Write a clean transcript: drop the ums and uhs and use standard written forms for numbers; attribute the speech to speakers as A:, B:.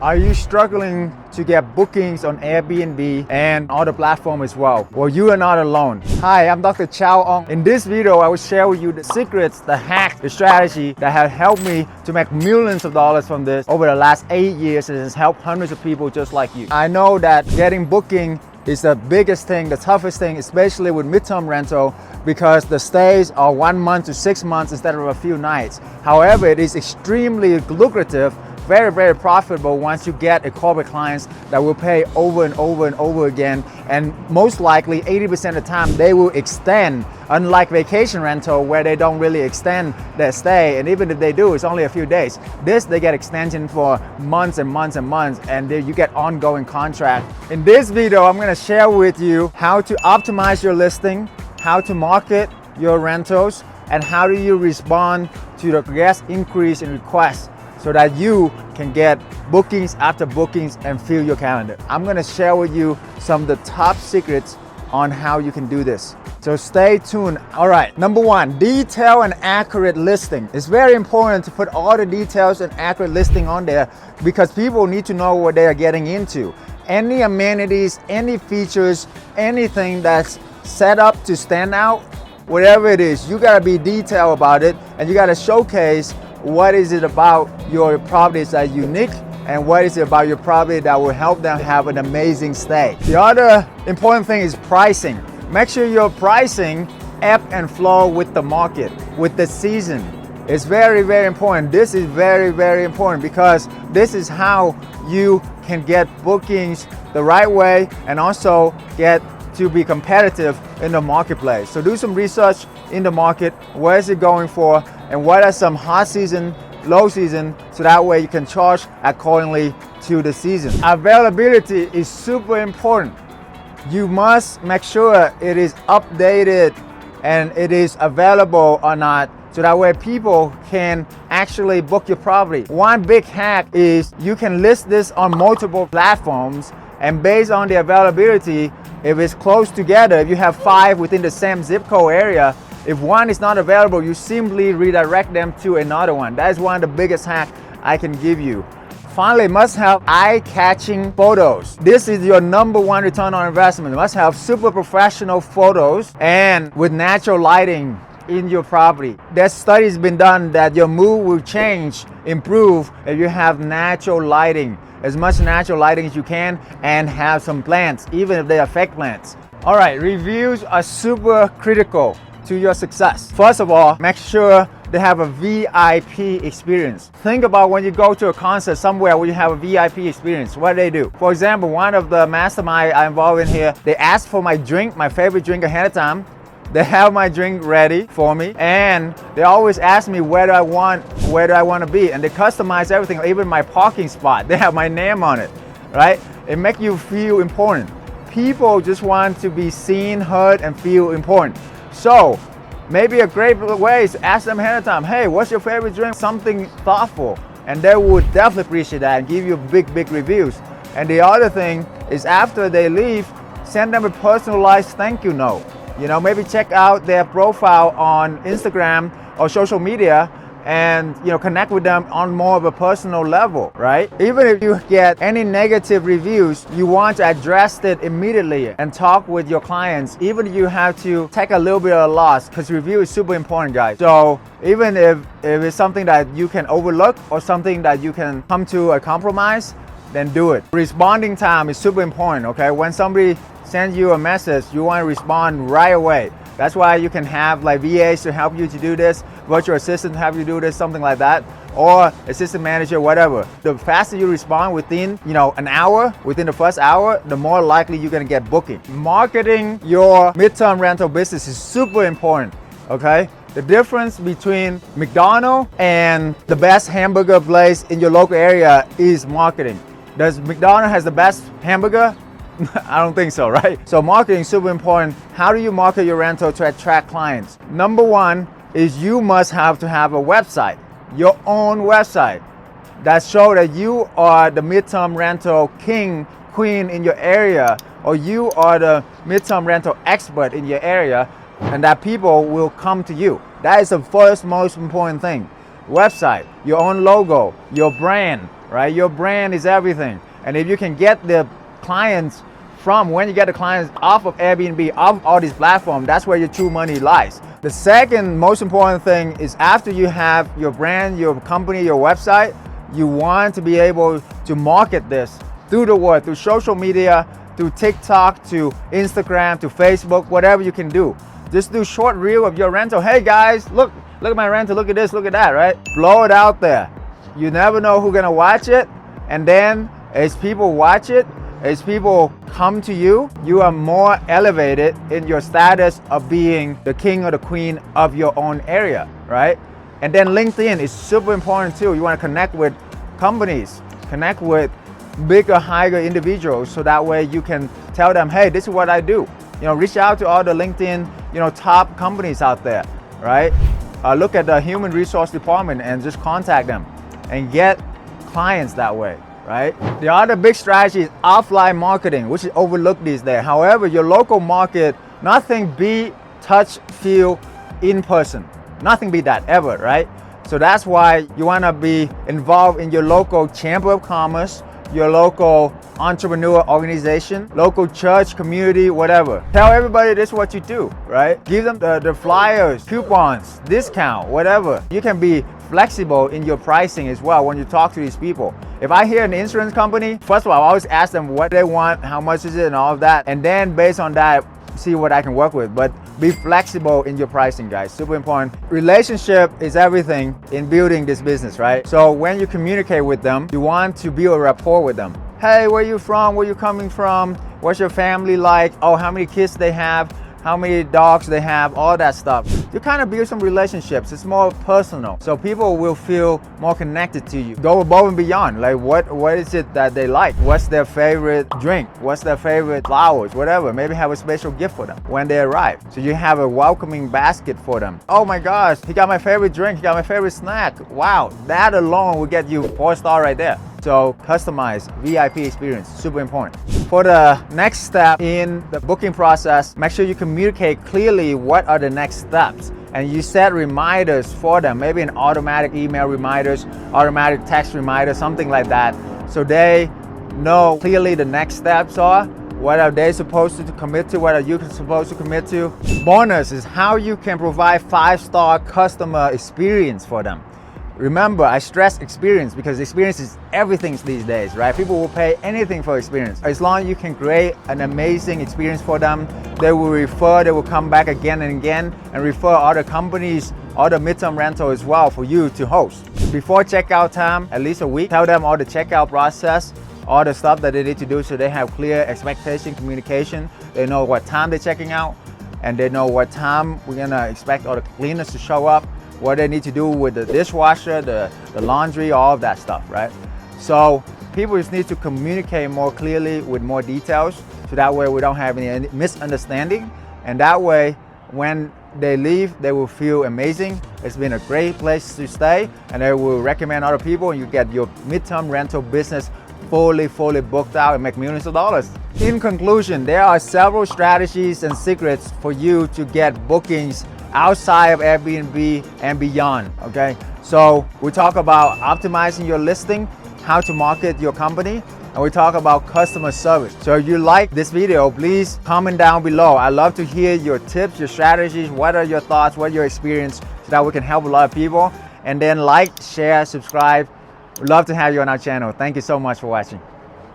A: Are you struggling to get bookings on Airbnb and other platforms as well? Well, you are not alone. Hi, I'm Dr. Chau. In this video, I will share with you the secrets, the hacks, the strategy that have helped me to make millions of dollars from this over the last 8 years, and has helped hundreds of people just like you. I know that getting booking is the biggest thing, the toughest thing, especially with midterm rental, because the stays are 1 month to 6 months instead of a few nights. However, it is extremely lucrative, very profitable once you get a corporate clients that will pay over and over again, and most likely 80% of the time they will extend, unlike vacation rental where they don't really extend their stay, and even if they do, it's only a few days. This, they get extension for months and months and months, and then you get ongoing contract. In this video, I'm going to share with you how to optimize your listing, how to market your rentals, and how do you respond to the guest increase in requests, so that you can get bookings after bookings and fill your calendar. I'm gonna share with you some of the top secrets on how you can do this. So stay tuned. All right, number one, detail and accurate listing. It's very important to put all the details and accurate listing on there, because people need to know what they are getting into. Any amenities, any features, anything that's set up to stand out, whatever it is, you gotta be detailed about it, and you gotta showcase what is it about your properties that is unique, and what is it about your property that will help them have an amazing stay. The other important thing is pricing. Make sure your pricing ebb and flow with the market, with the season. It's very important. This is very important, because this is how you can get bookings the right way and also get to be competitive in the marketplace. So do some research in the market. Where is it going for, and what are some hot season, low season, so that way you can charge accordingly to the season. Availability is super important. You must make sure it is updated and it is available or not, so that way people can actually book your property. One big hack is you can list this on multiple platforms, and based on the availability, if it's close together, if you have 5 within the same zip code area, if one is not available, you simply redirect them to another one. That is one of the biggest hacks I can give you. Finally, must have eye-catching photos. This is your number one return on investment. You must have super professional photos and with natural lighting in your property. There's studies been done that your mood will change, improve, if you have natural lighting. As much natural lighting as you can, and have some plants, even if they are fake plants. All right, reviews are super critical to your success. First of all, make sure they have a VIP experience. Think about when you go to a concert somewhere where you have a VIP experience, what do they do? For example, one of the mastermind I'm involved in here, they ask for my drink, my favorite drink ahead of time. They have my drink ready for me, and they always ask me where do I want to be, and they customize everything, even my parking spot. They have my name on it, right? It makes you feel important. People just want to be seen, heard, and feel important. So maybe a great way is to ask them ahead of time, hey, what's your favorite drink? Something thoughtful, and they would definitely appreciate that and give you big reviews. And the other thing is, after they leave, send them a personalized thank you note. You know, maybe check out their profile on Instagram or social media, and connect with them on more of a personal level, right? Even if you get any negative reviews, you want to address it immediately and talk with your clients, even if you have to take a little bit of a loss, because review is super important, guys. So even if it's something that you can overlook or something that you can come to a compromise, then do it. Responding time is super important, okay? When somebody sends you a message, you want to respond right away. That's why you can have like VAs to help you to do this, virtual assistant to help you do this, something like that, or assistant manager, whatever. The faster you respond within, an hour, within the first hour, the more likely you're gonna get booking. Marketing your midterm rental business is super important, okay? The difference between McDonald's and the best hamburger place in your local area is marketing. Does McDonald's has the best hamburger? I don't think so, right? So marketing is super important. How do you market your rental to attract clients? Number one is you must have to have a website, your own website, that show that you are the midterm rental king, queen in your area, or you are the midterm rental expert in your area, and that people will come to you. That is the first most important thing. Website, your own logo, your brand, right? Your brand is everything. And if you can get the clients when you get the clients off of Airbnb, off of all these platforms, that's where your true money lies. The second most important thing is after you have your brand, your company, your website, you want to be able to market this through the word, through social media, through TikTok, to Instagram, to Facebook, whatever you can do. Just do short reel of your rental. Hey guys, look at my rental, look at this, look at that, right? Blow it out there. You never know who's gonna watch it. And then as people watch it, as people come to you, you are more elevated in your status of being the king or the queen of your own area, right? And then LinkedIn is super important too. You want to connect with companies, connect with bigger, higher individuals, so that way you can tell them, hey, this is what I do. Reach out to all the LinkedIn, top companies out there, right? Look at the human resource department and just contact them and get clients that way. Right? The other big strategy is offline marketing, which is overlooked these days. However, your local market, nothing beat touch, feel, in person. Nothing beat that ever, right? So that's why you want to be involved in your local chamber of commerce, your local entrepreneur organization, local church, community, whatever. Tell everybody this is what you do, right? Give them the flyers, coupons, discount, whatever. You can be flexible in your pricing as well when you talk to these people. If I hear an insurance company, first of all, I always ask them what they want, how much is it, and all of that. And then based on that, see what I can work with. But be flexible in your pricing, guys. Super important. Relationship is everything in building this business, right? So when you communicate with them, you want to build a rapport with them. Hey, where you from? Where you coming from? What's your family like? Oh, how many kids they have? How many dogs they have, all that stuff. You kind of build some relationships. It's more personal. So people will feel more connected to you. Go above and beyond. Like what is it that they like? What's their favorite drink? What's their favorite flowers? Whatever. Maybe have a special gift for them when they arrive. So you have a welcoming basket for them. Oh my gosh, he got my favorite drink. He got my favorite snack. Wow, that alone will get you 4-star right there. So customize VIP experience, super important. For the next step in the booking process, make sure you communicate clearly what are the next steps. And you set reminders for them, maybe an automatic email reminders, automatic text reminders, something like that. So they know clearly the next steps are, what are they supposed to commit to, what are you supposed to commit to. Bonus is how you can provide 5-star customer experience for them. Remember, I stress experience because experience is everything these days, right? People will pay anything for experience. As long as you can create an amazing experience for them, they will refer, they will come back again and again and refer other companies, other midterm rental as well for you to host. Before checkout time, at least a week, tell them all the checkout process, all the stuff that they need to do so they have clear expectation, communication. They know what time they're checking out and they know what time we're gonna expect all the cleaners to show up, what they need to do with the dishwasher, the laundry, all of that stuff, right? So people just need to communicate more clearly with more details so that way we don't have any misunderstanding. And that way, when they leave, they will feel amazing. It's been a great place to stay and they will recommend other people and you get your midterm rental business fully booked out and make millions of dollars. In conclusion, there are several strategies and secrets for you to get bookings outside of Airbnb and beyond, okay? So we talk about optimizing your listing, how to market your company, and we talk about customer service. So if you like this video, please comment down below. I love to hear your tips, your strategies, what are your thoughts, what are your experience, so that we can help a lot of people. And then like, share, subscribe. We'd love to have you on our channel. Thank you so much for watching.